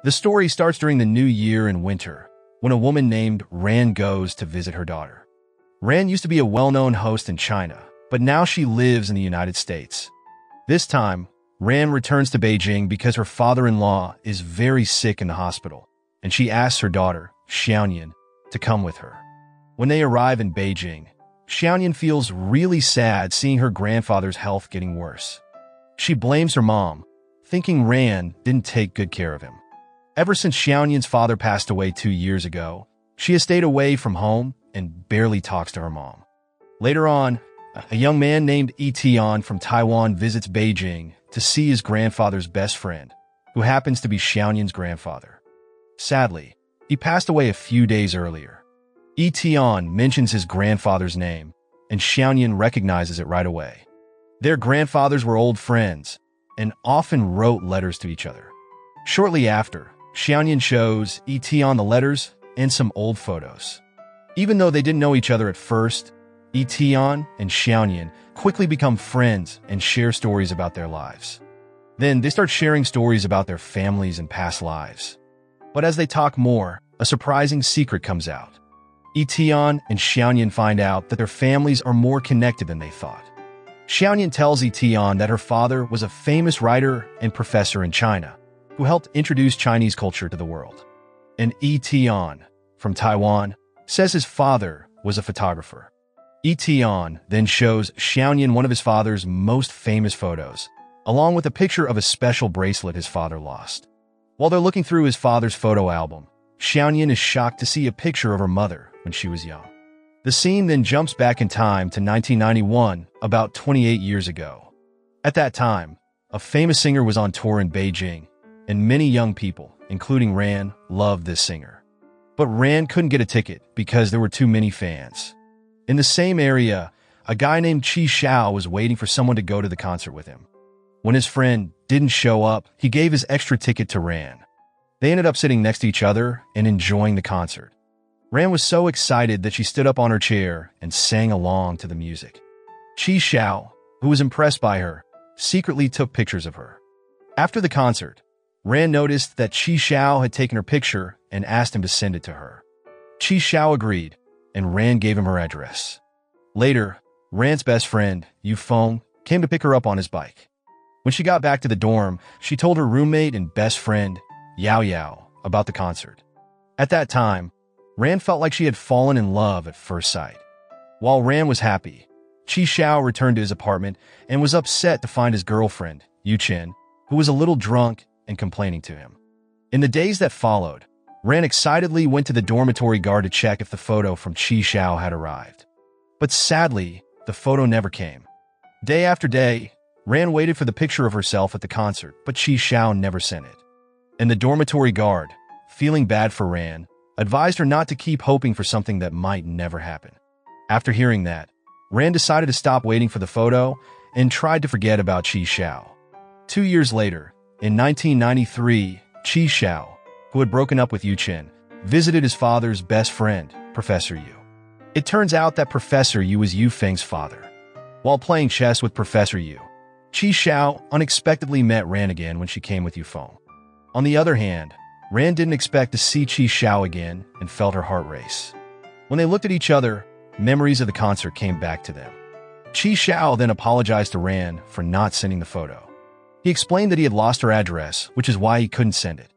The story starts during the new year in winter, when a woman named Ran goes to visit her daughter. Ran used to be a well-known host in China, but now she lives in the United States. This time, Ran returns to Beijing because her father-in-law is very sick in the hospital, and she asks her daughter, Xiaoyan, to come with her. When they arrive in Beijing, Xiaoyan feels really sad seeing her grandfather's health getting worse. She blames her mom, thinking Ran didn't take good care of him. Ever since Xiaoyan's father passed away 2 years ago, she has stayed away from home and barely talks to her mom. Later on, a young man named Tian from Taiwan visits Beijing to see his grandfather's best friend, who happens to be Xiaoyan's grandfather. Sadly, he passed away a few days earlier. Tian mentions his grandfather's name, and Xiaoyan recognizes it right away. Their grandfathers were old friends and often wrote letters to each other. Shortly after, Xiaoyan shows Tian the letters and some old photos. Even though they didn't know each other at first, Tian and Xiaoyan quickly become friends and share stories about their lives. Then they start sharing stories about their families and past lives. But as they talk more, a surprising secret comes out. Tian and Xiaoyan find out that their families are more connected than they thought. Xiaoyan tells Tian that her father was a famous writer and professor in China, who helped introduce Chinese culture to the world. And Tian, from Taiwan, says his father was a photographer. Tian then shows Xiaoyan one of his father's most famous photos, along with a picture of a special bracelet his father lost. While they're looking through his father's photo album, Xiaoyan is shocked to see a picture of her mother when she was young. The scene then jumps back in time to 1991, about 28 years ago. At that time, a famous singer was on tour in Beijing, and many young people, including Ran, loved this singer. But Ran couldn't get a ticket because there were too many fans. In the same area, a guy named Qi Xiao was waiting for someone to go to the concert with him. When his friend didn't show up, he gave his extra ticket to Ran. They ended up sitting next to each other and enjoying the concert. Ran was so excited that she stood up on her chair and sang along to the music. Qi Xiao, who was impressed by her, secretly took pictures of her. After the concert, Ran noticed that Qi Xiao had taken her picture and asked him to send it to her. Qi Xiao agreed, and Ran gave him her address. Later, Ran's best friend, Yu Feng, came to pick her up on his bike. When she got back to the dorm, she told her roommate and best friend, Yao Yao, about the concert. At that time, Ran felt like she had fallen in love at first sight. While Ran was happy, Qi Xiao returned to his apartment and was upset to find his girlfriend, Yu Chen, who was a little drunk and complaining to him. In the days that followed, Ran excitedly went to the dormitory guard to check if the photo from Qi Xiao had arrived. But sadly, the photo never came. Day after day, Ran waited for the picture of herself at the concert, but Qi Xiao never sent it. And the dormitory guard, feeling bad for Ran, advised her not to keep hoping for something that might never happen. After hearing that, Ran decided to stop waiting for the photo and tried to forget about Qi Xiao. 2 years later, in 1993, Qi Xiao, who had broken up with Yu Chen, visited his father's best friend, Professor Yu. It turns out that Professor Yu was Yu Feng's father. While playing chess with Professor Yu, Qi Xiao unexpectedly met Ran again when she came with Yu Feng. On the other hand, Ran didn't expect to see Qi Xiao again and felt her heart race. When they looked at each other, memories of the concert came back to them. Qi Xiao then apologized to Ran for not sending the photo. He explained that he had lost her address, which is why he couldn't send it.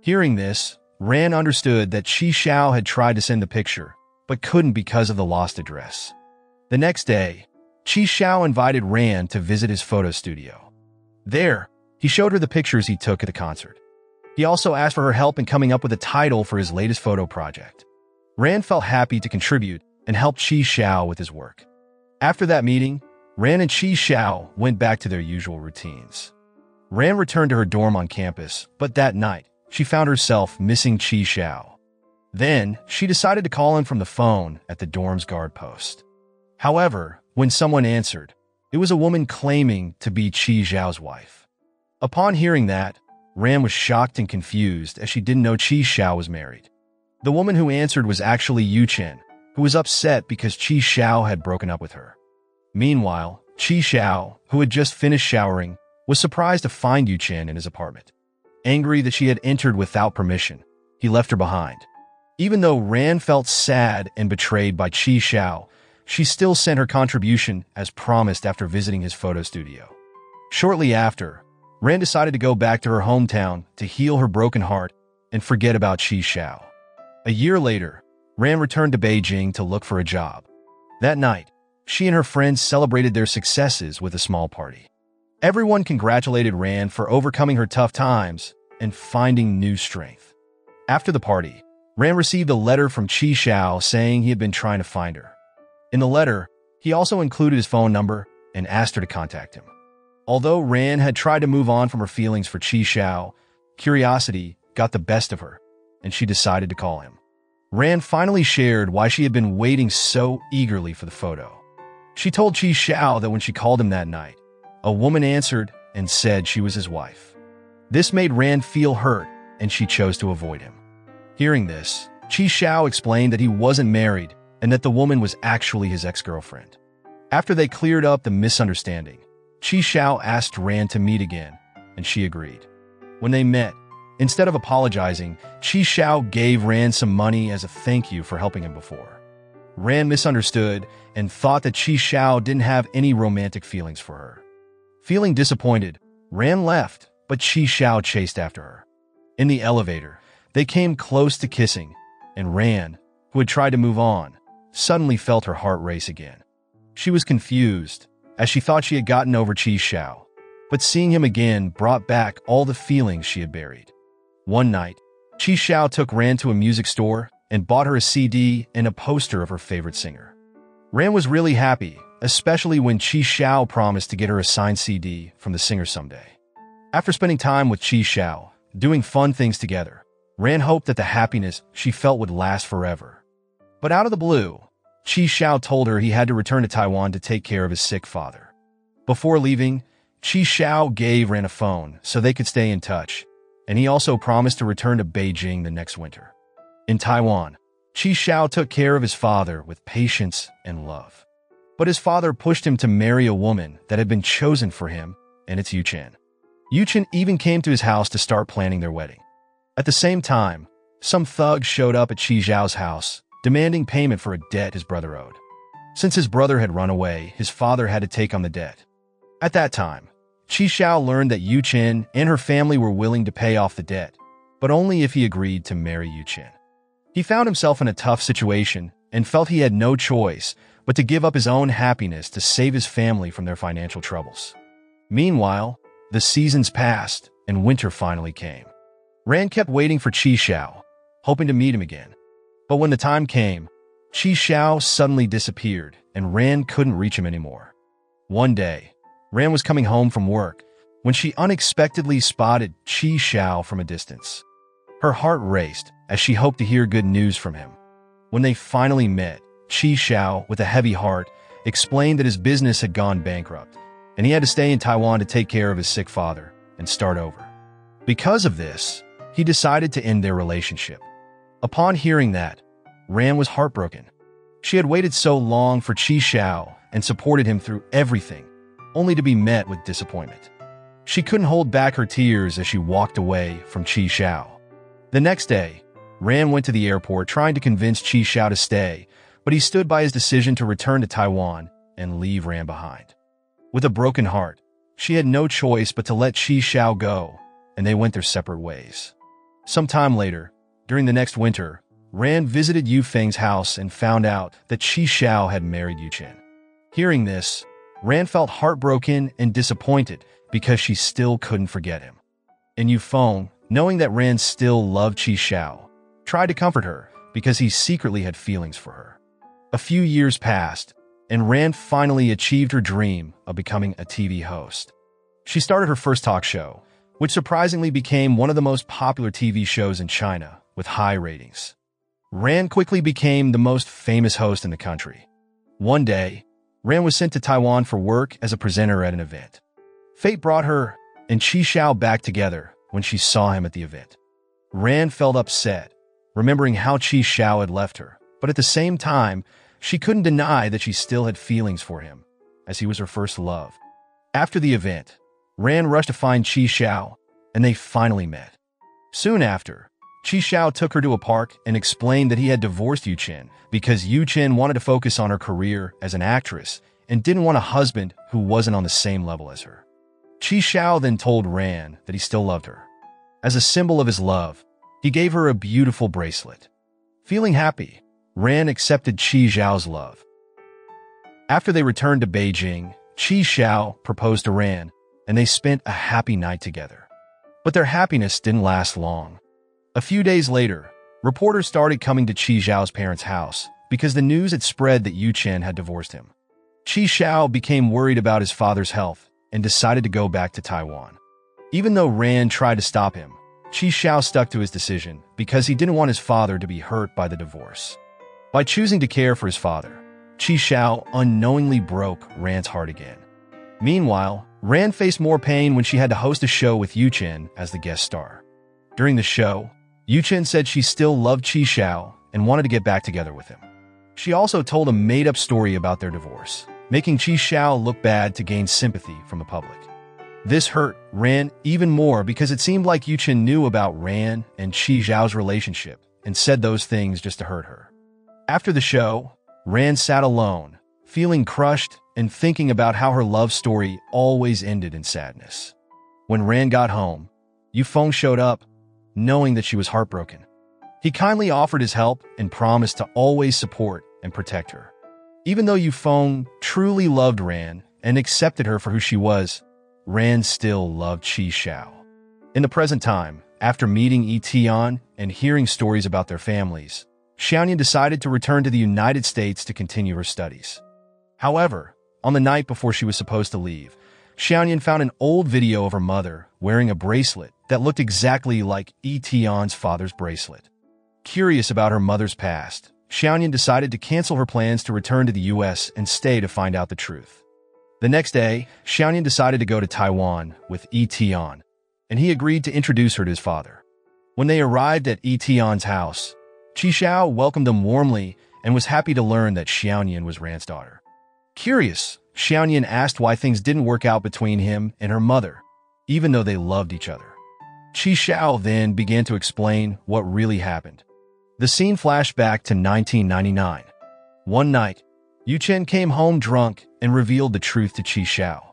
Hearing this, Ran understood that Qi Xiao had tried to send the picture, but couldn't because of the lost address. The next day, Qi Xiao invited Ran to visit his photo studio. There, he showed her the pictures he took at the concert. He also asked for her help in coming up with a title for his latest photo project. Ran felt happy to contribute and help Qi Xiao with his work. After that meeting, Ran and Qi Xiao went back to their usual routines. Ran returned to her dorm on campus, but that night, she found herself missing Qi Xiao. Then, she decided to call in from the phone at the dorm's guard post. However, when someone answered, it was a woman claiming to be Qi Xiao's wife. Upon hearing that, Ran was shocked and confused as she didn't know Qi Xiao was married. The woman who answered was actually Yu Chen, who was upset because Qi Xiao had broken up with her. Meanwhile, Qi Xiao, who had just finished showering, was surprised to find Yu Chen in his apartment. Angry that she had entered without permission, he left her behind. Even though Ran felt sad and betrayed by Qi Xiao, she still sent her contribution as promised after visiting his photo studio. Shortly after, Ran decided to go back to her hometown to heal her broken heart and forget about Qi Xiao. A year later, Ran returned to Beijing to look for a job. That night, she and her friends celebrated their successes with a small party. Everyone congratulated Ran for overcoming her tough times and finding new strength. After the party, Ran received a letter from Qi Xiao saying he had been trying to find her. In the letter, he also included his phone number and asked her to contact him. Although Ran had tried to move on from her feelings for Qi Xiao, curiosity got the best of her, and she decided to call him. Ran finally shared why she had been waiting so eagerly for the photo. She told Qi Xiao that when she called him that night, a woman answered and said she was his wife. This made Ran feel hurt, and she chose to avoid him. Hearing this, Qi Xiao explained that he wasn't married and that the woman was actually his ex-girlfriend. After they cleared up the misunderstanding, Qi Xiao asked Ran to meet again, and she agreed. When they met, instead of apologizing, Qi Xiao gave Ran some money as a thank you for helping him before. Ran misunderstood and thought that Qi Xiao didn't have any romantic feelings for her. Feeling disappointed, Ran left, but Qi Xiao chased after her. In the elevator, they came close to kissing, and Ran, who had tried to move on, suddenly felt her heart race again. She was confused, as she thought she had gotten over Qi Xiao, but seeing him again brought back all the feelings she had buried. One night, Qi Xiao took Ran to a music store and bought her a CD and a poster of her favorite singer. Ran was really happy, especially when Qi Xiao promised to get her a signed CD from the singer someday. After spending time with Qi Xiao, doing fun things together, Ran hoped that the happiness she felt would last forever. But out of the blue, Qi Xiao told her he had to return to Taiwan to take care of his sick father. Before leaving, Qi Xiao gave Ran a phone so they could stay in touch, and he also promised to return to Beijing the next winter. In Taiwan, Qi Xiao took care of his father with patience and love. But his father pushed him to marry a woman that had been chosen for him, and it's Yuchen. Yuchen even came to his house to start planning their wedding. At the same time, some thugs showed up at Qi Xiao's house, demanding payment for a debt his brother owed. Since his brother had run away, his father had to take on the debt. At that time, Qi Xiao learned that Yuchen and her family were willing to pay off the debt, but only if he agreed to marry Yuchen. He found himself in a tough situation and felt he had no choice but to give up his own happiness to save his family from their financial troubles. Meanwhile, the seasons passed and winter finally came. Ran kept waiting for Qi Xiao, hoping to meet him again. But when the time came, Qi Xiao suddenly disappeared and Ran couldn't reach him anymore. One day, Ran was coming home from work when she unexpectedly spotted Qi Xiao from a distance. Her heart raced as she hoped to hear good news from him. When they finally met, Qi Xiao, with a heavy heart, explained that his business had gone bankrupt, and he had to stay in Taiwan to take care of his sick father and start over. Because of this, he decided to end their relationship. Upon hearing that, Ran was heartbroken. She had waited so long for Qi Xiao and supported him through everything, only to be met with disappointment. She couldn't hold back her tears as she walked away from Qi Xiao. The next day, Ran went to the airport trying to convince Qi Xiao to stay, but he stood by his decision to return to Taiwan and leave Ran behind. With a broken heart, she had no choice but to let Qi Xiao go, and they went their separate ways. Some time later, during the next winter, Ran visited Yu Feng's house and found out that Qi Xiao had married Yuchen. Hearing this, Ran felt heartbroken and disappointed because she still couldn't forget him. And Yu Feng, knowing that Ran still loved Qi Xiao, tried to comfort her because he secretly had feelings for her. A few years passed, and Ran finally achieved her dream of becoming a TV host. She started her first talk show, which surprisingly became one of the most popular TV shows in China with high ratings. Ran quickly became the most famous host in the country. One day, Ran was sent to Taiwan for work as a presenter at an event. Fate brought her and Qi Xiao back together when she saw him at the event. Ran felt upset, remembering how Qi Xiao had left her, but at the same time, she couldn't deny that she still had feelings for him, as he was her first love. After the event, Ran rushed to find Qi Xiao, and they finally met. Soon after, Qi Xiao took her to a park and explained that he had divorced Yu Chen because Yu Chen wanted to focus on her career as an actress and didn't want a husband who wasn't on the same level as her. Qi Xiao then told Ran that he still loved her. As a symbol of his love, he gave her a beautiful bracelet. Feeling happy, Ran accepted Qi Xiao's love. After they returned to Beijing, Qi Xiao proposed to Ran, and they spent a happy night together. But their happiness didn't last long. A few days later, reporters started coming to Qi Xiao's parents' house because the news had spread that Yu Chen had divorced him. Qi Xiao became worried about his father's health and decided to go back to Taiwan. Even though Ran tried to stop him, Qi Xiao stuck to his decision because he didn't want his father to be hurt by the divorce. By choosing to care for his father, Qi Xiao unknowingly broke Ran's heart again. Meanwhile, Ran faced more pain when she had to host a show with Yu Chen as the guest star. During the show, Yu Chen said she still loved Qi Xiao and wanted to get back together with him. She also told a made-up story about their divorce, making Qi Xiao look bad to gain sympathy from the public. This hurt Ran even more because it seemed like Yu Chen knew about Ran and Qi Xiao's relationship and said those things just to hurt her. After the show, Ran sat alone, feeling crushed and thinking about how her love story always ended in sadness. When Ran got home, Yufeng showed up, knowing that she was heartbroken. He kindly offered his help and promised to always support and protect her. Even though Yufeng truly loved Ran and accepted her for who she was, Ran still loved Qi Xiao. In the present time, after meeting Yi Tian and hearing stories about their families, Xiaoyan decided to return to the United States to continue her studies. However, on the night before she was supposed to leave, Xiaoyan found an old video of her mother wearing a bracelet that looked exactly like Yi Tian's father's bracelet. Curious about her mother's past, Xiaoyan decided to cancel her plans to return to the U.S. and stay to find out the truth. The next day, Xiaoyan decided to go to Taiwan with Yi Tian, and he agreed to introduce her to his father. When they arrived at Yi Tian's house, Qi Xiao welcomed them warmly and was happy to learn that Xiaoyan was Ran's daughter. Curious, Xiaoyan asked why things didn't work out between him and her mother, even though they loved each other. Qi Xiao then began to explain what really happened. The scene flashed back to 1999. One night, Yu Chen came home drunk and revealed the truth to Qi Xiao.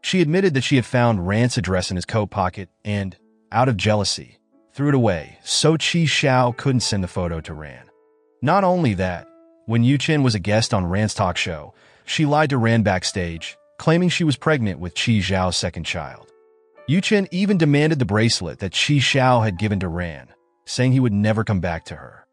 She admitted that she had found Ran's address in his coat pocket and, out of jealousy, threw it away so Qi Xiao couldn't send the photo to Ran. Not only that, when Yu Chen was a guest on Ran's talk show, she lied to Ran backstage, claiming she was pregnant with Qi Xiao's second child. Yu Chen even demanded the bracelet that Qi Xiao had given to Ran, saying he would never come back to her.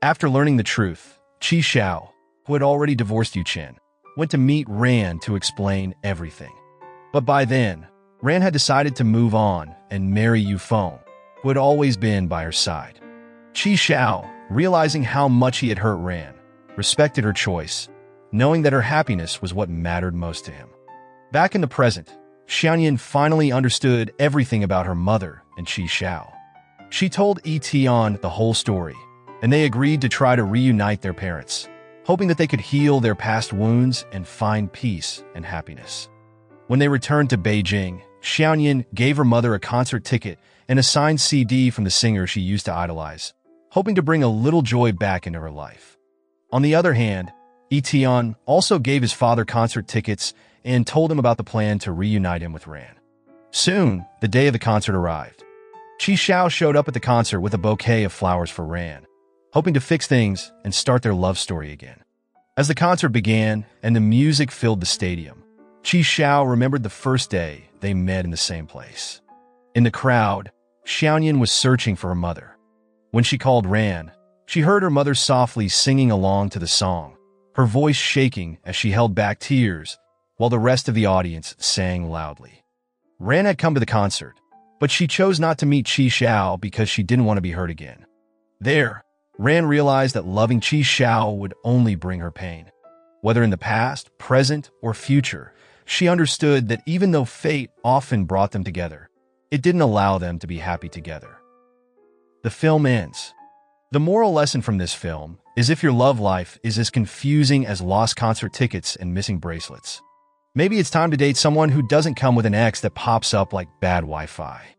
After learning the truth, Qi Xiao, who had already divorced Yu Chen, went to meet Ran to explain everything. But by then, Ran had decided to move on and marry Yufeng, who had always been by her side. Qi Xiao, realizing how much he had hurt Ran, respected her choice, knowing that her happiness was what mattered most to him. Back in the present, Xiaoyan finally understood everything about her mother and Qi Xiao. She told Yi Tian the whole story, and they agreed to try to reunite their parents, hoping that they could heal their past wounds and find peace and happiness. When they returned to Beijing, Xiaoyan gave her mother a concert ticket and a signed CD from the singer she used to idolize, hoping to bring a little joy back into her life. On the other hand, Yi Tian also gave his father concert tickets and told him about the plan to reunite him with Ran. Soon, the day of the concert arrived. Qi Xiao showed up at the concert with a bouquet of flowers for Ran, hoping to fix things and start their love story again. As the concert began and the music filled the stadium, Qi Xiao remembered the first day they met in the same place. In the crowd, Xiaoyan was searching for her mother. When she called Ran, she heard her mother softly singing along to the song, her voice shaking as she held back tears while the rest of the audience sang loudly. Ran had come to the concert, but she chose not to meet Qi Xiao because she didn't want to be hurt again. There, Ran realized that loving Qi Xiao would only bring her pain. Whether in the past, present, or future, she understood that even though fate often brought them together, it didn't allow them to be happy together. The film ends. The moral lesson from this film is if your love life is as confusing as lost concert tickets and missing bracelets, maybe it's time to date someone who doesn't come with an ex that pops up like bad Wi-Fi.